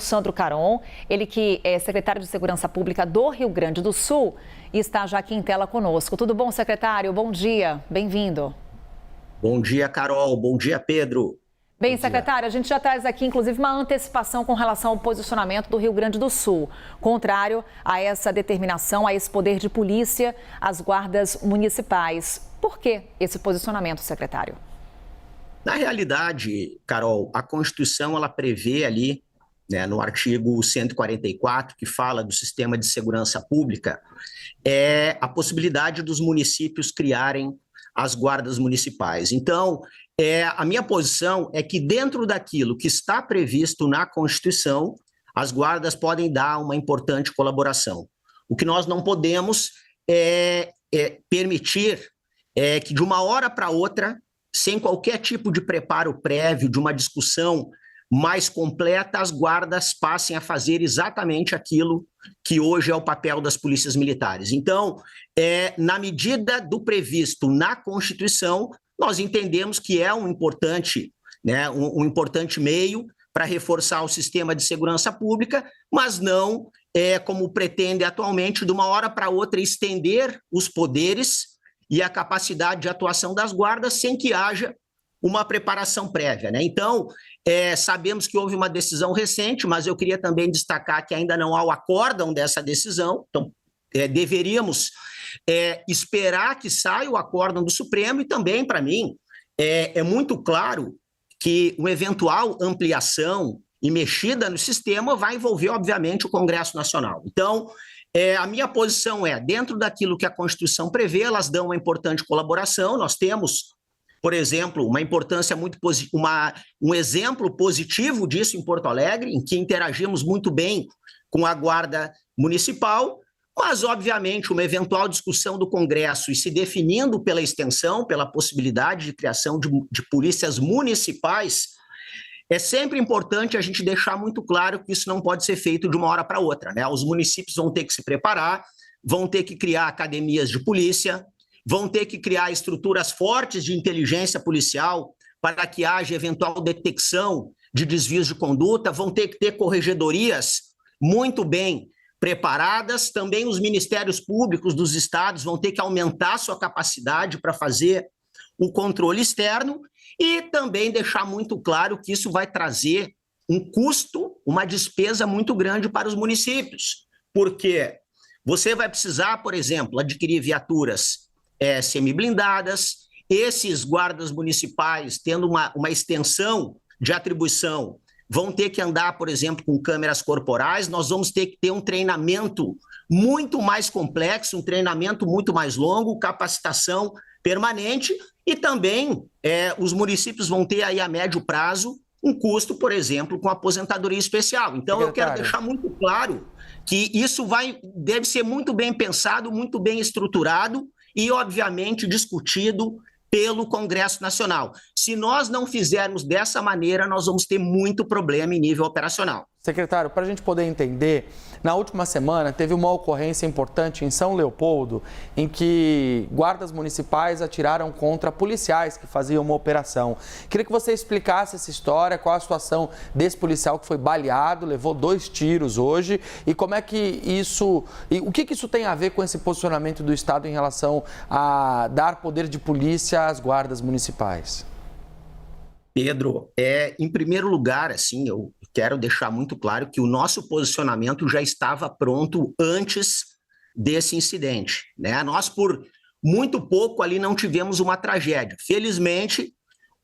Sandro Caron, ele que é secretário de Segurança Pública do Rio Grande do Sul e está já aqui em tela conosco. Tudo bom, secretário? Bom dia, bem-vindo. Bom dia, Carol. Bom dia, Pedro. Bem, secretário, a gente já traz aqui, inclusive, uma antecipação com relação ao posicionamento do Rio Grande do Sul, contrário a essa determinação, a esse poder de polícia, às guardas municipais. Por que esse posicionamento, secretário? Na realidade, Carol, a Constituição ela prevê ali, né, no artigo 144, que fala do sistema de segurança pública, a possibilidade dos municípios criarem as guardas municipais. Então, a minha posição é que dentro daquilo que está previsto na Constituição, as guardas podem dar uma importante colaboração. O que nós não podemos permitir que de uma hora para outra, sem qualquer tipo de preparo prévio, de uma discussão mais completa, as guardas passem a fazer exatamente aquilo que hoje é o papel das polícias militares. Então, na medida do previsto na Constituição, nós entendemos que é um importante meio para reforçar o sistema de segurança pública, mas não como pretende atualmente, de uma hora para outra, estender os poderes e a capacidade de atuação das guardas sem que haja uma preparação prévia, né? Então, sabemos que houve uma decisão recente, mas eu queria também destacar que ainda não há o acórdão dessa decisão, então deveríamos esperar que saia o acórdão do Supremo e também, para mim, é muito claro que uma eventual ampliação e mexida no sistema vai envolver, obviamente, o Congresso Nacional. Então, a minha posição dentro daquilo que a Constituição prevê, elas dão uma importante colaboração. Nós temos, por exemplo, uma importância muito um exemplo positivo disso em Porto Alegre, em que interagimos muito bem com a Guarda Municipal, mas, obviamente, uma eventual discussão do Congresso e se definindo pela extensão, pela possibilidade de criação de polícias municipais, é sempre importante a gente deixar muito claro que isso não pode ser feito de uma hora para outra, né? Os municípios vão ter que se preparar, vão ter que criar academias de polícia, vão ter que criar estruturas fortes de inteligência policial para que haja eventual detecção de desvios de conduta, vão ter que ter corregedorias muito bem preparadas, também os ministérios públicos dos estados vão ter que aumentar sua capacidade para fazer o controle externo e também deixar muito claro que isso vai trazer um custo, uma despesa muito grande para os municípios, porque você vai precisar, por exemplo, adquirir viaturas semi-blindadas, esses guardas municipais, tendo uma extensão de atribuição, vão ter que andar, por exemplo, com câmeras corporais, nós vamos ter que ter um treinamento muito mais complexo, um treinamento muito mais longo, capacitação permanente, e também os municípios vão ter aí a médio prazo um custo, por exemplo, com aposentadoria especial. Então, eu quero deixar muito claro que isso deve ser muito bem pensado, muito bem estruturado e, obviamente, discutido pelo Congresso Nacional. Se nós não fizermos dessa maneira, nós vamos ter muito problema em nível operacional. Secretário, para a gente poder entender, na última semana teve uma ocorrência importante em São Leopoldo, em que guardas municipais atiraram contra policiais que faziam uma operação. Queria que você explicasse essa história, qual a situação desse policial que foi baleado, levou 2 tiros hoje, e como é que isso, e o que isso tem a ver com esse posicionamento do Estado em relação a dar poder de polícia às guardas municipais? Pedro, em primeiro lugar, assim, eu quero deixar muito claro que o nosso posicionamento já estava pronto antes desse incidente, né? Nós, por muito pouco ali, não tivemos uma tragédia. Felizmente,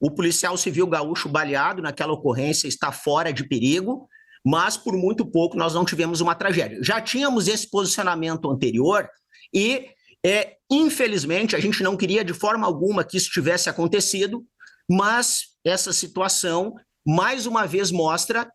o policial civil gaúcho baleado naquela ocorrência está fora de perigo, mas por muito pouco nós não tivemos uma tragédia. Já tínhamos esse posicionamento anterior e, infelizmente, a gente não queria de forma alguma que isso tivesse acontecido, mas essa situação, mais uma vez, mostra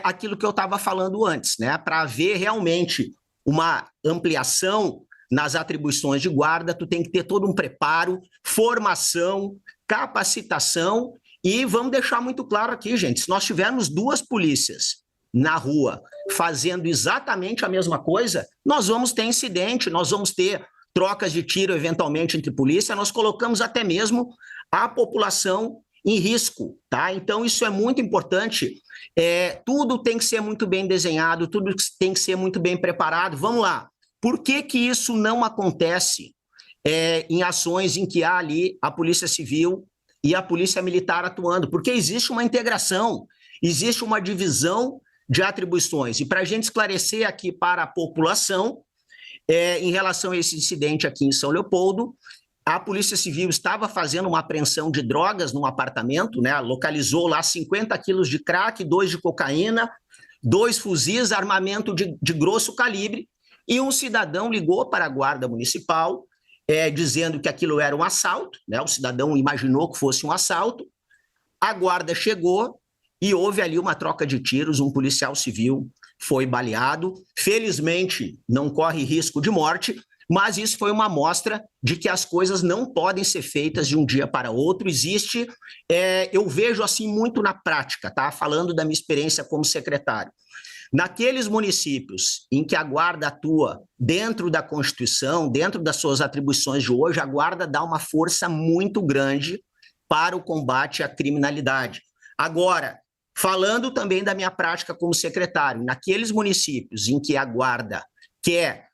aquilo que eu estava falando antes, né? Para haver realmente uma ampliação nas atribuições de guarda, tu tem que ter todo um preparo, formação, capacitação e vamos deixar muito claro aqui, gente, se nós tivermos 2 polícias na rua fazendo exatamente a mesma coisa, nós vamos ter incidente, nós vamos ter trocas de tiro eventualmente entre polícia, nós colocamos até mesmo a população em risco, tá? Então, isso é muito importante. Tudo tem que ser muito bem desenhado, tudo tem que ser muito bem preparado. Vamos lá. Por que que isso não acontece em ações em que há ali a Polícia Civil e a Polícia Militar atuando? Porque existe uma integração, existe uma divisão de atribuições. E para a gente esclarecer aqui para a população, em relação a esse incidente aqui em São Leopoldo, a Polícia Civil estava fazendo uma apreensão de drogas num apartamento, né? Localizou lá 50 quilos de crack, 2 de cocaína, 2 fuzis, armamento de grosso calibre, e um cidadão ligou para a Guarda Municipal, dizendo que aquilo era um assalto, né? O cidadão imaginou que fosse um assalto, a guarda chegou e houve ali uma troca de tiros, um policial civil foi baleado, felizmente não corre risco de morte, mas isso foi uma amostra de que as coisas não podem ser feitas de um dia para outro. Existe, eu vejo assim muito na prática, tá? Falando da minha experiência como secretário. Naqueles municípios em que a Guarda atua dentro da Constituição, dentro das suas atribuições de hoje, a Guarda dá uma força muito grande para o combate à criminalidade. Agora, falando também da minha prática como secretário, naqueles municípios em que a Guarda quer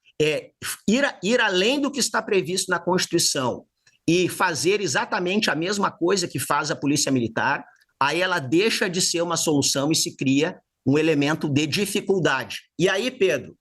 ir além do que está previsto na Constituição e fazer exatamente a mesma coisa que faz a Polícia Militar, aí ela deixa de ser uma solução e se cria um elemento de dificuldade. E aí, Pedro,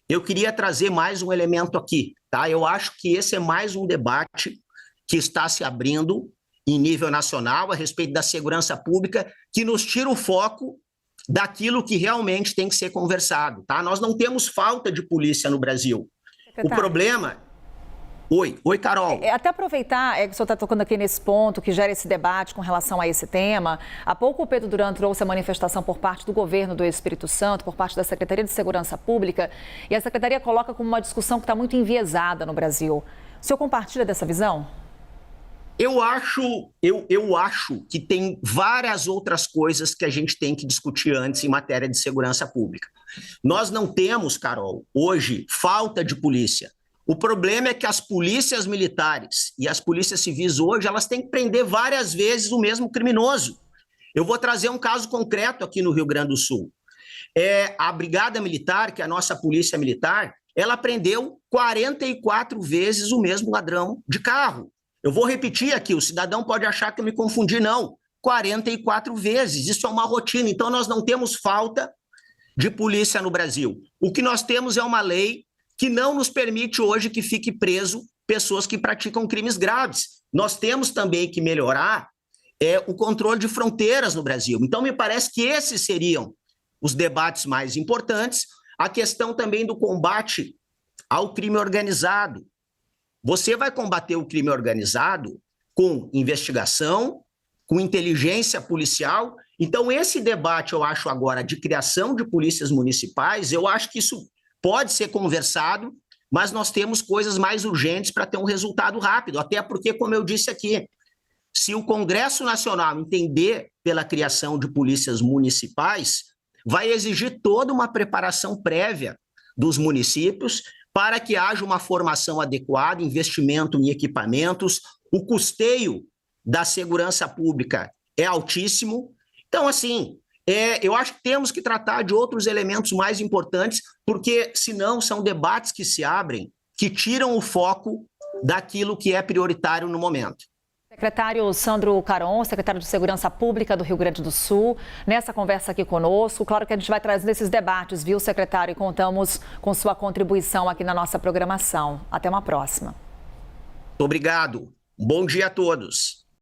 eu queria trazer mais um elemento aqui, tá? Eu acho que esse é mais um debate que está se abrindo em nível nacional a respeito da segurança pública, que nos tira o foco daquilo que realmente tem que ser conversado, tá? Nós não temos falta de polícia no Brasil. Secretário. O problema... Oi, Carol. Até aproveitar que o senhor está tocando aqui nesse ponto, que gera esse debate com relação a esse tema. Há pouco o Pedro Duran trouxe a manifestação por parte do governo do Espírito Santo, por parte da Secretaria de Segurança Pública, e a Secretaria coloca como uma discussão que está muito enviesada no Brasil. O senhor compartilha dessa visão? Eu acho que tem várias outras coisas que a gente tem que discutir antes em matéria de segurança pública. Nós não temos, Carol, hoje, falta de polícia. O problema é que as polícias militares e as polícias civis hoje, elas têm que prender várias vezes o mesmo criminoso. Eu vou trazer um caso concreto aqui no Rio Grande do Sul. A Brigada Militar, que é a nossa polícia militar, ela prendeu 44 vezes o mesmo ladrão de carro. Eu vou repetir aqui, o cidadão pode achar que eu me confundi, não. 44 vezes, isso é uma rotina. Então, nós não temos falta de polícia no Brasil. O que nós temos é uma lei que não nos permite hoje que fique preso pessoas que praticam crimes graves. Nós temos também que melhorar o controle de fronteiras no Brasil. Então, me parece que esses seriam os debates mais importantes. A questão também do combate ao crime organizado. Você vai combater o crime organizado com investigação, com inteligência policial. Então, esse debate, eu acho agora, de criação de polícias municipais, eu acho que isso pode ser conversado, mas nós temos coisas mais urgentes para ter um resultado rápido, até porque, como eu disse aqui, se o Congresso Nacional entender pela criação de polícias municipais, vai exigir toda uma preparação prévia dos municípios para que haja uma formação adequada, investimento em equipamentos, o custeio da segurança pública é altíssimo. Então, assim, eu acho que temos que tratar de outros elementos mais importantes, porque, senão, são debates que se abrem, que tiram o foco daquilo que é prioritário no momento. Secretário Sandro Caron, secretário de Segurança Pública do Rio Grande do Sul, nessa conversa aqui conosco. Claro que a gente vai trazendo esses debates, viu, secretário? E contamos com sua contribuição aqui na nossa programação. Até uma próxima. Obrigado. Bom dia a todos.